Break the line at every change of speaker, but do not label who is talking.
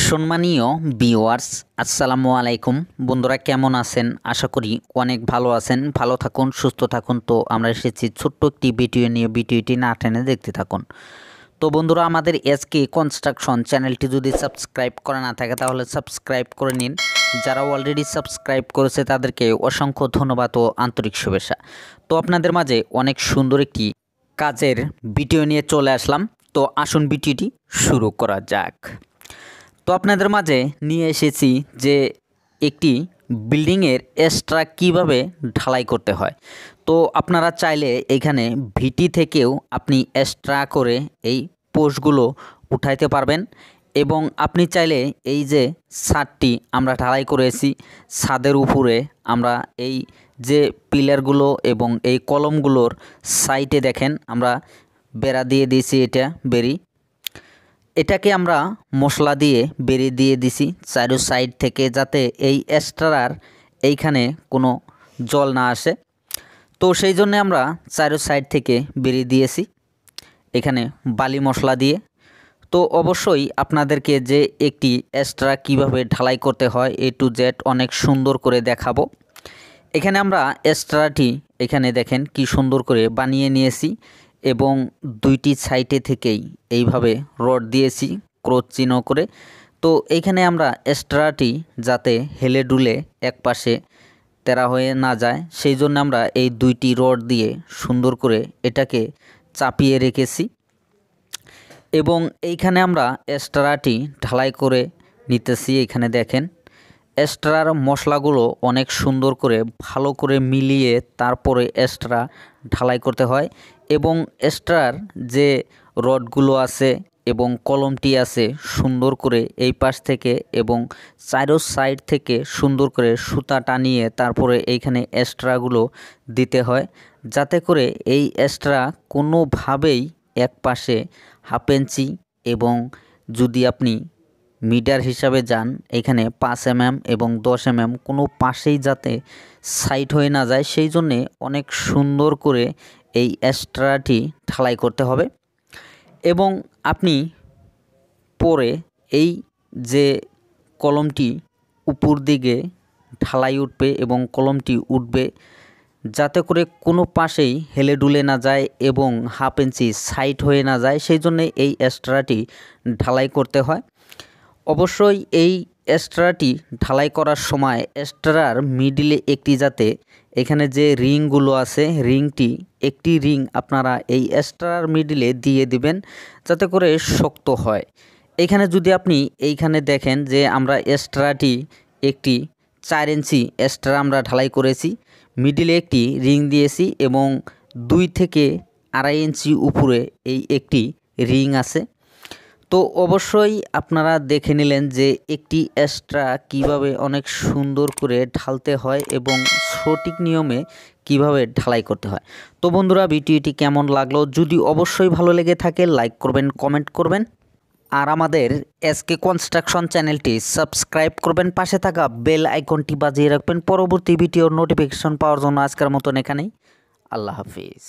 সম্মানীয় ভিউয়ার্স আসসালামু আলাইকুম। বন্ধুরা কেমন আছেন? আশা করি অনেক ভালো আছেন। ভালো থাকুন, সুস্থ থাকুন। তো আমরা এসেছি ছোট্ট একটি ভিডিও নিয়ে, ভিডিওটি না টেনে দেখতে থাকুন। তো বন্ধুরা, আমাদের এসকে কনস্ট্রাকশন চ্যানেলটি যদি সাবস্ক্রাইব করা না থাকে তাহলে সাবস্ক্রাইব করে নিন। যারা অলরেডি সাবস্ক্রাইব করেছে তাদেরকে অসংখ্য ধন্যবাদ ও আন্তরিক শুভেচ্ছা। তো আপনাদের মাঝে অনেক সুন্দর একটি কাজের ভিডিও নিয়ে চলে আসলাম। তো আসুন ভিডিওটি শুরু করা যাক। তো আপনাদের মাঝে নিয়ে এসেছি যে একটি বিল্ডিংয়ের এক্সট্রা কিভাবে ঢালাই করতে হয়। তো আপনারা চাইলে এখানে ভিটি থেকেও আপনি এক্সট্রা করে এই পোস্টগুলো উঠাইতে পারবেন এবং আপনি চাইলে এই যে ছাদটি আমরা ঢালাই করেছি, ছাদের উপরে আমরা এই যে পিলারগুলো এবং এই কলমগুলোর সাইডে দেখেন আমরা বেড়া দিয়ে দিয়েছি, এটা বেরি, এটাকে আমরা মশলা দিয়ে বেরিয়ে দিয়ে দিছি চারো সাইড থেকে, যাতে এই এক্সট্রার এইখানে কোনো জল না আসে। তো সেই জন্য আমরা চারো সাইড থেকে বেরিয়ে দিয়েছি এখানে বালি মশলা দিয়ে। তো অবশ্যই আপনাদেরকে যে একটি এক্সট্রা কিভাবে ঢালাই করতে হয় A to Z অনেক সুন্দর করে দেখাবো। এখানে আমরা এক্সট্রাটি এখানে দেখেন কি সুন্দর করে বানিয়ে নিয়েছি এবং দুইটি সাইডে থেকেই এইভাবে রড দিয়েছি ক্রস চিহ্ন করে। তো এইখানে আমরা এক্সট্রাটি যাতে হেলে ডুলে এক পাশে তেরা হয়ে না যায় সেই জন্য আমরা এই দুইটি রড দিয়ে সুন্দর করে এটাকে চাপিয়ে রেখেছি এবং এইখানে আমরা এক্সট্রাটি ঢালাই করে নিতেছি। এখানে দেখেন এক্সট্রার মশলাগুলো অনেক সুন্দর করে ভালো করে মিলিয়ে তারপরে এক্সট্রা ঢালাই করতে হয় এবং এক্সট্রার যে রডগুলো আছে এবং কলমটি আছে সুন্দর করে এই পাশ থেকে এবং চারো সাইড থেকে সুন্দর করে সুতা টানিয়ে তারপরে এইখানে এক্সট্রাগুলো দিতে হয়, যাতে করে এই এক্সট্রা কোনোভাবেই এক পাশে হাফ ইঞ্চি এবং যদি আপনি মিটার হিসাবে যান এখানে 5 mm এবং 10 mm কোনো পাশেই যাতে সাইড হয়ে না যায় সেই জন্যে অনেক সুন্দর করে এই এক্সট্রাটি ঢালাই করতে হবে। এবং আপনি পরে এই যে কলমটি উপর দিকে ঢালাই উঠবে এবং কলমটি উঠবে যাতে করে কোনো পাশেই হেলে ডুলে না যায় এবং হাফ ইঞ্চি সাইড হয়ে না যায়, সেই জন্যে এই এক্সট্রাটি ঢালাই করতে হয়। অবশ্যই এই এক্সট্রাটি ঢালাই করার সময় এক্সট্রার মিডিলে একটি যাতে এখানে যে রিংগুলো আছে রিংটি একটি রিং আপনারা এই এক্সট্রার মিডিলে দিয়ে দিবেন যাতে করে শক্ত হয়। এখানে যদি আপনি এইখানে দেখেন যে আমরা এক্সট্রাটি একটি 4 ইঞ্চি এক্সট্রা আমরা ঢালাই করেছি, মিডিলে একটি রিং দিয়েছি এবং 2 থেকে 2.5 ইঞ্চি উপরে এই একটি রিং আছে। তো অবশ্যই আপনারা দেখে নিলেন যে একটি এক্সট্রা কিভাবে অনেক সুন্দর করে ঢালতে হয় এবং সঠিক নিয়মে কিভাবে ঢালাই করতে হয়। তো বন্ধুরা, ভিডিওটি কেমন লাগলো? যদি অবশ্যই ভালো লেগে থাকে লাইক করবেন, কমেন্ট করবেন আর আমাদের এসকে কনস্ট্রাকশন চ্যানেলটি সাবস্ক্রাইব করবেন, পাশে থাকা বেল আইকনটি বাজিয়ে রাখবেন পরবর্তী ভিডিওর নোটিফিকেশন পাওয়ার জন্য। আজকের মতন এখানেই, আল্লাহ হাফিজ।